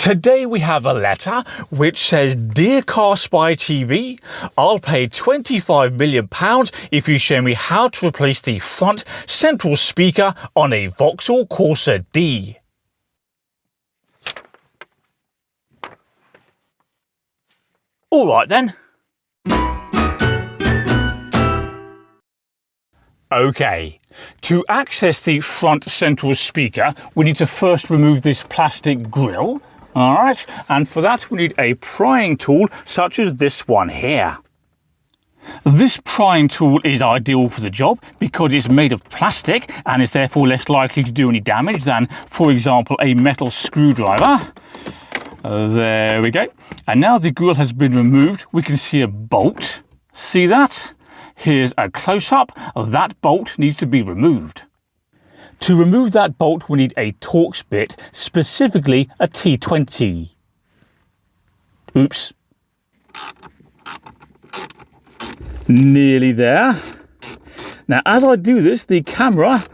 Today we have a letter which says, "Dear CarSpyTV, I'll pay £25 million if you show me how to replace the front central speaker on a Vauxhall Corsa D." All right then. Okay, to access the front central speaker, we need to first remove this plastic grille. Alright, and for that we need a prying tool such as this one here. This prying tool is ideal for the job because it's made of plastic and is therefore less likely to do any damage than, for example, a metal screwdriver. There we go. And now the grille has been removed, we can see a bolt. See that? Here's a close-up. That bolt needs to be removed. To remove that bolt, we need a Torx bit, specifically a T20. Oops. Nearly there. Now, as I do this, the camera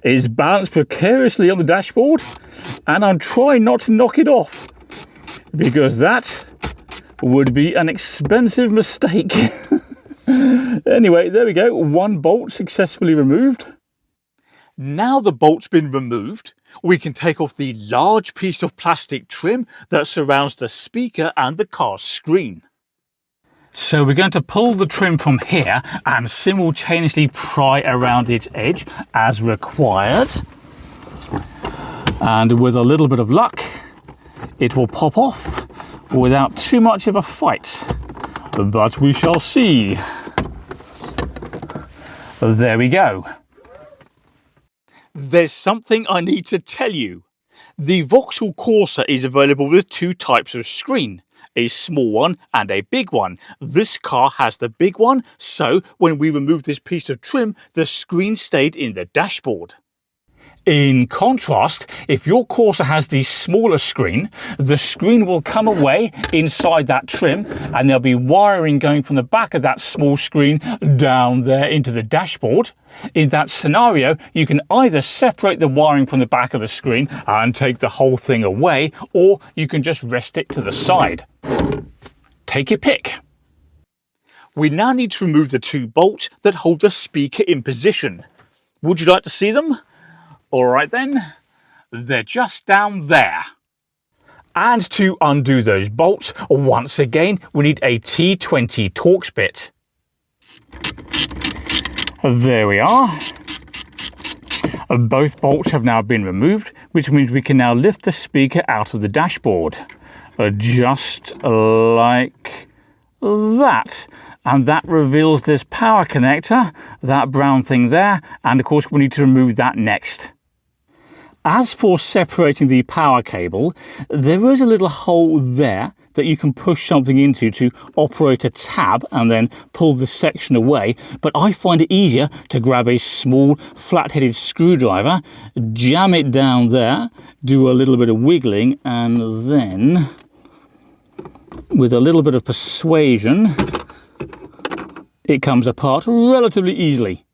is balanced precariously on the dashboard, and I'm trying not to knock it off, because that would be an expensive mistake. Anyway, there we go. One bolt successfully removed. Now the bolt's been removed, we can take off the large piece of plastic trim that surrounds the speaker and the car's screen. So we're going to pull the trim from here and simultaneously pry around its edge as required. And with a little bit of luck, it will pop off without too much of a fight. But we shall see. There we go. There's something I need to tell you. The Vauxhall Corsa is available with two types of screen, a small one and a big one. This car has the big one, so when we removed this piece of trim, the screen stayed in the dashboard. In contrast, if your Corsa has the smaller screen, the screen will come away inside that trim and there'll be wiring going from the back of that small screen down there into the dashboard. In that scenario, you can either separate the wiring from the back of the screen and take the whole thing away, or you can just rest it to the side. Take your pick. We now need to remove the two bolts that hold the speaker in position. Would you like to see them? Alright then, they're just down there. And to undo those bolts, once again, we need a T20 Torx bit. There we are. Both bolts have now been removed, which means we can now lift the speaker out of the dashboard. Just like that. And that reveals this power connector, that brown thing there, and of course we need to remove that next. As for separating the power cable, there is a little hole there that you can push something into to operate a tab and then pull the section away, but I find it easier to grab a small flat-headed screwdriver, jam it down there, do a little bit of wiggling, and then, with a little bit of persuasion, it comes apart relatively easily.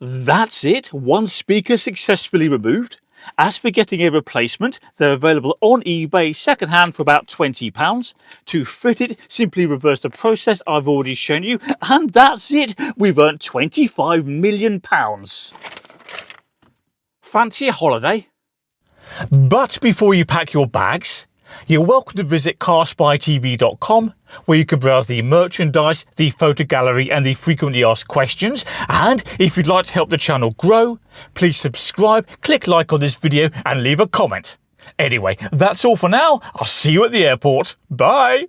That's it, one speaker successfully removed. As for getting a replacement, they're available on eBay second-hand for about £20. To fit it, simply reverse the process I've already shown you, and that's it. We've earned £25 million. Fancy a holiday? But before you pack your bags, you're welcome to visit CarSpyTV.com, where you can browse the merchandise, the photo gallery and the frequently asked questions. And if you'd like to help the channel grow, please subscribe, click like on this video and leave a comment. Anyway, that's all for now. I'll see you at the airport. Bye!